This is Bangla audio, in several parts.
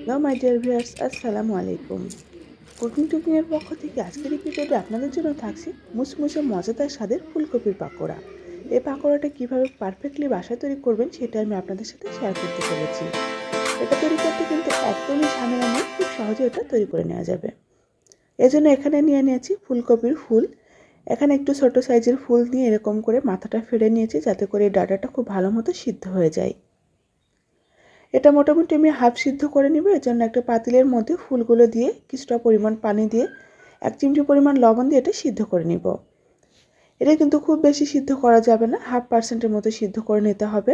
হ্যালো মাই ডিয়ার ভিউয়ার্স, আসসালামু আলাইকুম। কুকিংয়ের পক্ষ থেকে আজকের এপিসোডে আপনাদের জন্য থাকছে মুসমুসে মজাদার স্বাদের ফুলকপির পাকোড়া। এই পাকোড়াটা কীভাবে পারফেক্টলি বাসায় তৈরি করবেন সেটা আমি আপনাদের সাথে শেয়ার করতে চলেছি। এটা তৈরি করতে কিন্তু একদমই ঝামেলা নেই, খুব সহজে এটা তৈরি করে নেওয়া যাবে। এজন্য এখানে নিয়ে নিয়েছি ফুলকপির ফুল। এখানে একটু ছোট সাইজের ফুল নিয়ে এরকম করে মাথাটা ফেড়ে নিয়েছি, যাতে করে এই ডাঁটাটা খুব ভালো মতো সিদ্ধ হয়ে যায়। এটা মোটামুটি আমি হাফ সিদ্ধ করে নিব। এর জন্য একটা পাতিলের মধ্যে ফুলগুলো দিয়ে কিছুটা পরিমাণ পানি দিয়ে 1 চিমটি পরিমাণ লবণ দিয়ে এটা সিদ্ধ করে নিব। এটা কিন্তু খুব বেশি সিদ্ধ করা যাবে না, 0.5% মতো সিদ্ধ করে নিতে হবে।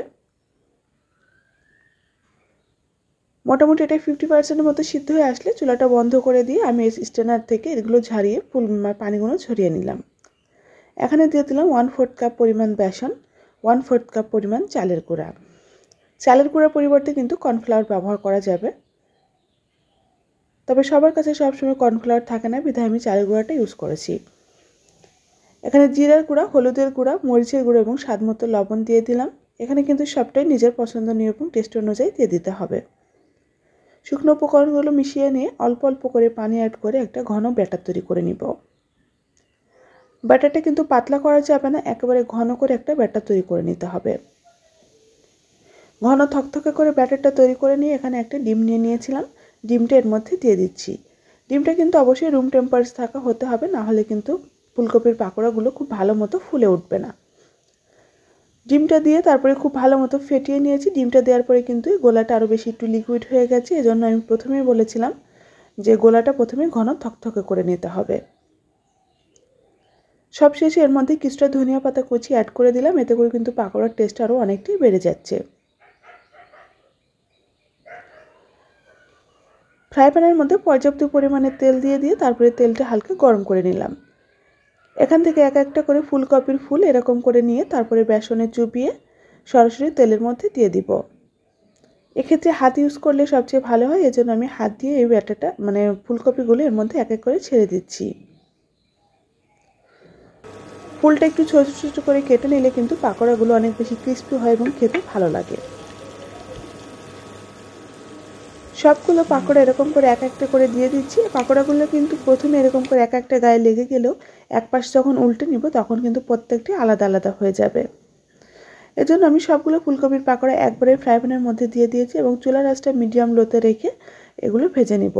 মোটামুটি এটা 50% মতো সিদ্ধ হয়ে আসলে চুলাটা বন্ধ করে দিয়ে আমি স্ট্রেনার থেকে এগুলো ঝারিয়ে পানিগুলো ঝরিয়ে নিলাম। এখানে দিয়ে দিলাম 1/4 কাপ পরিমাণ বেসন, 1/4 কাপ পরিমাণ চালের গুঁড়া। চালের গুঁড়ার পরিবর্তে কিন্তু কর্নফ্লাওয়ার ব্যবহার করা যাবে, তবে সবার কাছে সবসময় কর্নফ্লাওয়ার থাকে না, বিধায় আমি চালের গুঁড়াটা ইউজ করেছি। এখানে জিরার গুঁড়া, হলুদের গুঁড়া, মরিচের গুঁড়া এবং স্বাদমতো লবণ দিয়ে দিলাম। এখানে কিন্তু সবটাই নিজের পছন্দনীয় এবং টেস্ট অনুযায়ী দিয়ে দিতে হবে। শুকনো উপকরণগুলো মিশিয়ে নিয়ে অল্প অল্প করে পানি অ্যাড করে একটা ঘন ব্যাটার তৈরি করে নিব। ব্যাটারটা কিন্তু পাতলা করা যাবে না, একেবারে ঘন করে একটা ব্যাটার তৈরি করে নিতে হবে। ঘন থকথকে করে ব্যাটারটা তৈরি করে নিয়ে এখানে একটা ডিম নিয়ে নিয়েছিলাম, ডিমটা এর মধ্যে দিয়ে দিচ্ছি। ডিমটা কিন্তু অবশ্যই রুম টেম্পারেচার থাকা হতে হবে, না হলে কিন্তু ফুলকপির পাকোড়াগুলো খুব ভালো মতো ফুলে উঠবে না। ডিমটা দিয়ে তারপরে খুব ভালো মতো ফেটিয়ে নিয়েছি। ডিমটা দেওয়ার পরে কিন্তু এই গোলাটা আরও বেশি একটু লিকুইড হয়ে গেছে, এজন্য আমি প্রথমেই বলেছিলাম যে গোলাটা প্রথমে ঘন থকথকে করে নিতে হবে। সবশেষে এর মধ্যে কিছুটা ধনিয়া পাতা কুচি অ্যাড করে দিলাম, এতে করে কিন্তু পাকোড়ার টেস্ট আরও অনেকটাই বেড়ে যাচ্ছে। ফ্রাই প্যানের মধ্যে পর্যাপ্ত পরিমাণে তেল দিয়ে তারপরে তেলটা হালকা গরম করে নিলাম। এখান থেকে এক একটা করে ফুলকপির ফুল এরকম করে নিয়ে তারপরে বেসনে চুবিয়ে সরাসরি তেলের মধ্যে দিয়ে দিব। এক্ষেত্রে হাত ইউজ করলে সবচেয়ে ভালো হয়, এজন্য আমি হাত দিয়ে এই ব্যাটারটা ফুলকপিগুলো এর মধ্যে এক এক করে ছেড়ে দিচ্ছি। ফুলটা একটু ছোট ছোট করে কেটে নিলে কিন্তু পাকোড়াগুলো অনেক বেশি ক্রিস্পি হয় এবং খেতে ভালো লাগে। সবগুলো পাকোড়া এরকম করে এক একটা করে দিয়ে দিচ্ছি। পাকোড়াগুলো কিন্তু প্রথমে এরকম করে এক একটা গায়ে লেগে গেলেও এক পাশ যখন উল্টে নিব তখন কিন্তু প্রত্যেকটি আলাদা আলাদা হয়ে যাবে। এজন্য আমি সবগুলো ফুলকপির পাকোড়া একবারে ফ্রাই প্যানের মধ্যে দিয়ে দিয়েছি এবং চুলার আঁচটা মিডিয়াম লোতে রেখে এগুলো ভেজে নিব।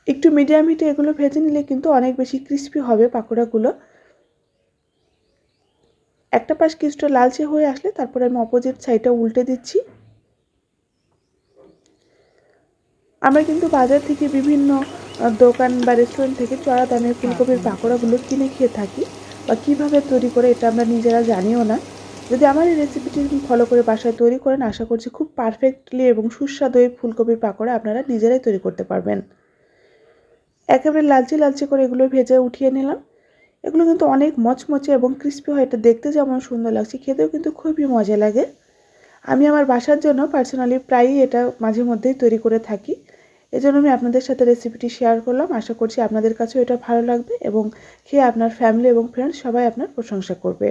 একটু মিডিয়াম হিটে এগুলো ভেজে নিলে কিন্তু অনেক বেশি ক্রিস্পি হবে পাকোড়াগুলো। একটা পাশ কিছুটা লালচে হয়ে আসলে তারপরে আমি অপোজিট সাইডটা উল্টে দিচ্ছি। আমরা কিন্তু বাজার থেকে বিভিন্ন দোকান বা রেস্টুরেন্ট থেকে চড়া দামের ফুলকপির পাকোড়াগুলো কিনে খেয়ে থাকি, বা কীভাবে তৈরি করে এটা আমরা নিজেরা জানিও না। যদি আমার এই রেসিপিটি ফলো করে বাসায় তৈরি করেন, আশা করছি খুব পারফেক্টলি এবং সুস্বাদু এই ফুলকপির পাকোড়া আপনারা নিজেরাই তৈরি করতে পারবেন। একেবারে লালচে লালচে করে এগুলো ভেজে উঠিয়ে নিলাম। এগুলো কিন্তু অনেক মচমচে এবং ক্রিস্পি হয়, এটা দেখতে যেমন সুন্দর লাগছে, খেতেও কিন্তু খুবই মজা লাগে। আমি আমার বাসার জন্য পার্সোনালি প্রায়ই এটা মাঝে মধ্যেই তৈরি করে থাকি, এজন্য আমি আপনাদের সাথে রেসিপিটি শেয়ার করলাম। আশা করছি আপনাদের কাছেও এটা ভালো লাগবে এবং খেয়ে আপনার ফ্যামিলি এবং ফ্রেন্ডস সবাই আপনার প্রশংসা করবে।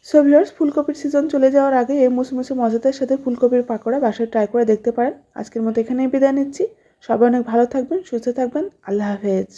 সো ভিউয়ার্স, ফুলকপির সিজন চলে যাওয়ার আগে এই মুসমুসে মজাদার সাথে ফুলকপির পাকোড়া বাসায় ট্রাই করে দেখতে পারেন। আজকের মতো এখানেই বিদায় নিচ্ছি। সবাই অনেক ভালো থাকবেন, সুস্থ থাকবেন। আল্লাহ হাফেজ।